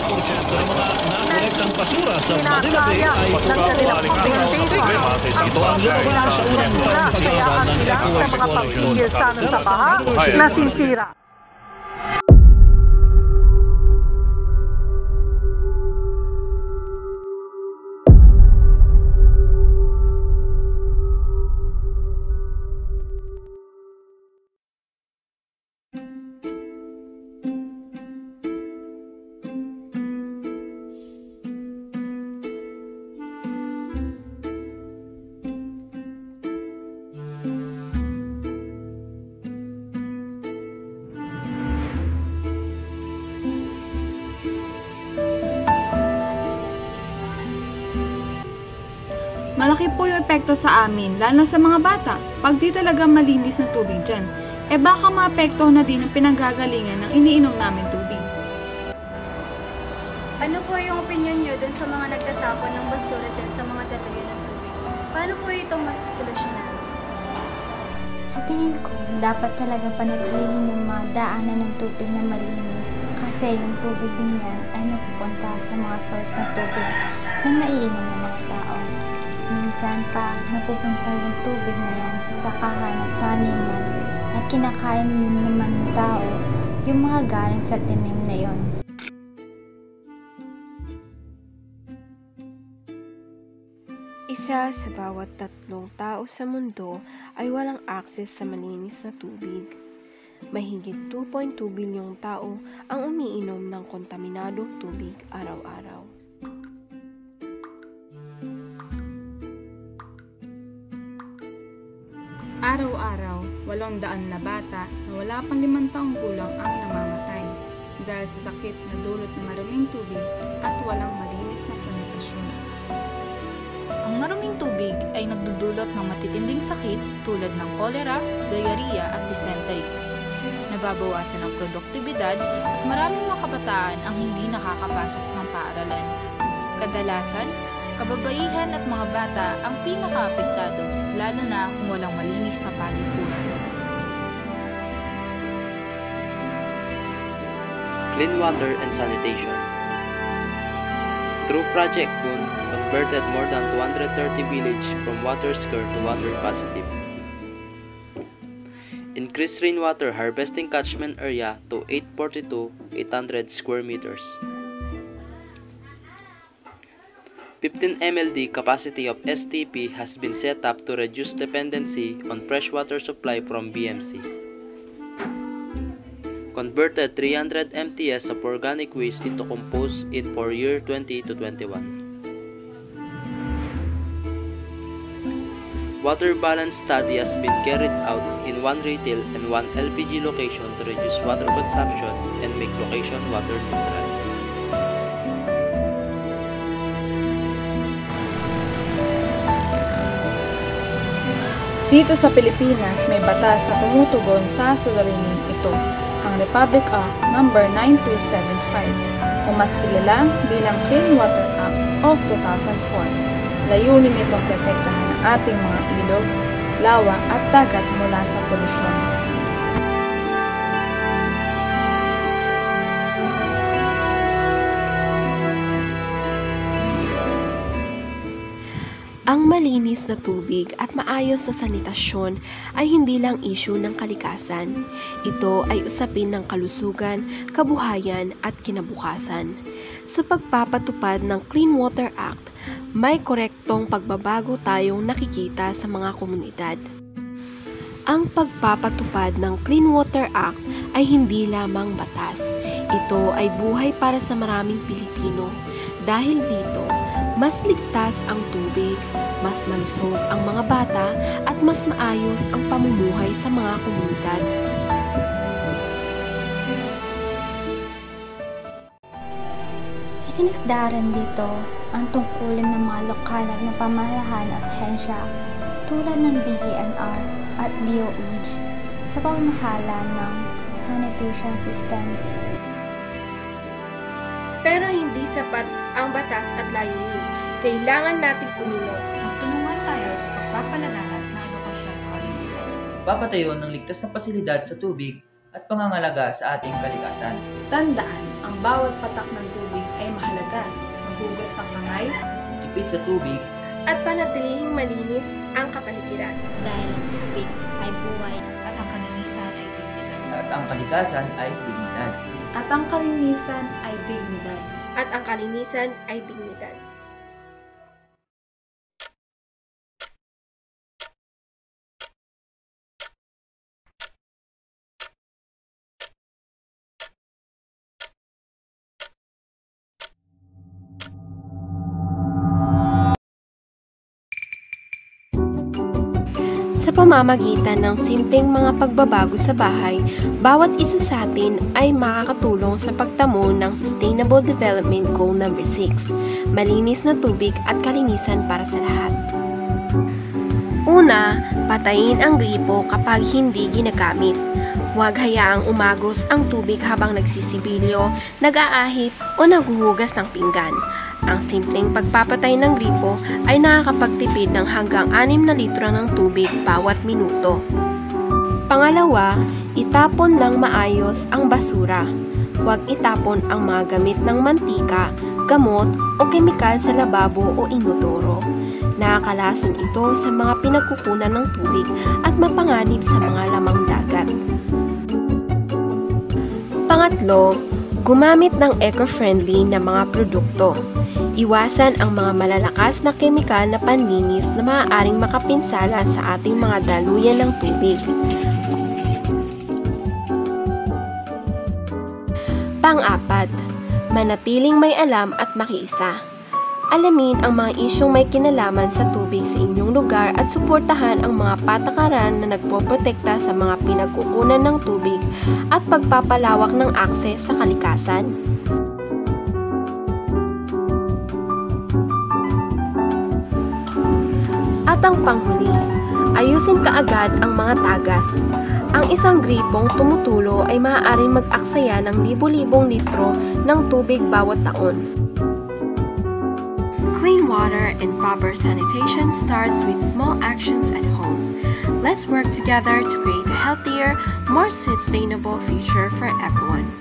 ng mga nakolektang basura sa Manila Bay ay pumapalik sa problema. Ito ang lumabas sa unang taong pag-aaral ng Eco-Waste Coalition. Nasisira. Malaki po yung epekto sa amin, lalo sa mga bata, pag di talaga malinis ng tubig dyan. Baka maapektuhan na din ang pinanggagalingan ng iniinom namin tubig. Ano po yung opinion nyo dun sa mga nagtatapon ng basura dyan sa mga talagyan ng tubig? Paano po itong masusolusyonan? Sa tingin ko, dapat talaga panatilinin yung mga daanan ng tubig na malinis kasi yung tubig din yan ay napupunta sa mga source ng tubig na naiinom ng mga tao. Minsan pa, napupunta yung tubig na yan sa sakahan at taniman at kinakain din naman ng tao yung mga galing sa tinim na yon. Isa sa bawat 3 tao sa mundo ay walang akses sa malinis na tubig. Mahigit 2.2 bilyong tao ang umiinom ng kontaminadong tubig araw-araw. Araw-araw, 800 na bata na wala pang 5 taong gulang ang namamatay dahil sa sakit na dulot ng maruming tubig at walang malinis na sanitasyon. Ang maruming tubig ay nagdudulot ng matitinding sakit tulad ng kolera, diarrhea at dysentery. Nababawasan ang produktibidad at maraming mga kabataan ang hindi nakakapasok ng paaralan. Kadalasan, kababaihan at mga bata ang pinakaapektado, lalo na kung walang malinis na palikuran. Clean water and sanitation. Through Project Boon, converted more than 230 villages from water scarce to water positive. Increased rainwater harvesting catchment area to 842,800 square meters. 15 MLD capacity of STP has been set up to reduce dependency on freshwater supply from BMC. Converted 300 MTS of organic waste into compost in for year 20 to 21. Water balance study has been carried out in 1 retail and 1 LPG location to reduce water consumption and make location water neutral. Dito sa Pilipinas, may batas na tumutugon sa suliraning ito, ang Republic Act No. 9275 o mas kilala bilang Clean Water Act of 2004. Layunin nitong protektahan ang ating mga ilog, lawa at dagat mula sa polusyon. Ang malinis na tubig at maayos na sanitasyon ay hindi lang issue ng kalikasan. Ito ay usapin ng kalusugan, kabuhayan at kinabukasan. Sa pagpapatupad ng Clean Water Act, may korektong pagbabago tayong nakikita sa mga komunidad. Ang pagpapatupad ng Clean Water Act ay hindi lamang batas. Ito ay buhay para sa maraming Pilipino. Dahil dito, mas ligtas ang tubig, mas malusog ang mga bata at mas maayos ang pamumuhay sa mga komunidad. Itinakdaran dito ang tungkulin ng mga lokal na pamahalaan at ahensya tulad ng DENR at DOH sa pamamahala ng sanitation system. Pero hindi sapat ang batas at layunin. Kailangan nating kumilos. Magtulungan tayo sa pagpapalaganap ng edukasyon sa kalinisan. Papatayo ng ligtas na pasilidad sa tubig at pangangalaga sa ating kalikasan. Tandaan, ang Bawat patak ng tubig ay mahalaga. Maghugas ng kamay, Tipid sa tubig, at panatilihing malinis ang kapaligiran. Dahil ang tubig ay buhay. At ang kalinisan ay dignidad. at ang kalikasan ay dignidad. at ang kalinisan ay dignidad. At ang kalinisan ay dignidad. Sa pamamagitan ng simpleng mga pagbabago sa bahay, bawat isa sa atin ay makakatulong sa pagtamo ng Sustainable Development Goal No. 6, malinis na tubig at kalinisan para sa lahat. Una, patayin ang gripo kapag hindi ginagamit. Huwag hayaang umagos ang tubig habang nagsisibilyo, nag-aahit o naghuhugas ng pinggan. Ang simpleng pagpapatay ng gripo ay nakakapagtipid ng hanggang 6 na litro ng tubig bawat minuto. Pangalawa, itapon ng maayos ang basura. Huwag itapon ang mga gamit ng mantika, gamot o kemikal sa lababo o inodoro. Nakakalason ito sa mga pinagkukunan ng tubig at mapanganib sa mga lamang dagat. Pangatlo, gumamit ng eco-friendly na mga produkto. Iwasan ang mga malalakas na kemikal na panlinis na maaaring makapinsala sa ating mga daluyan ng tubig. Pang-apat, manatiling may alam at makiisa. Alamin ang mga isyong may kinalaman sa tubig sa inyong lugar at suportahan ang mga patakaran na nagpoprotekta sa mga pinagkukunan ng tubig at pagpapalawak ng akses sa kalikasan. At ang panghuli, ayusin kaagad ang mga tagas. Ang isang gripong tumutulo ay maaaring mag-aksaya ng libo-libong litro ng tubig bawat taon. Clean water and proper sanitation starts with small actions at home. Let's work together to create a healthier, more sustainable future for everyone.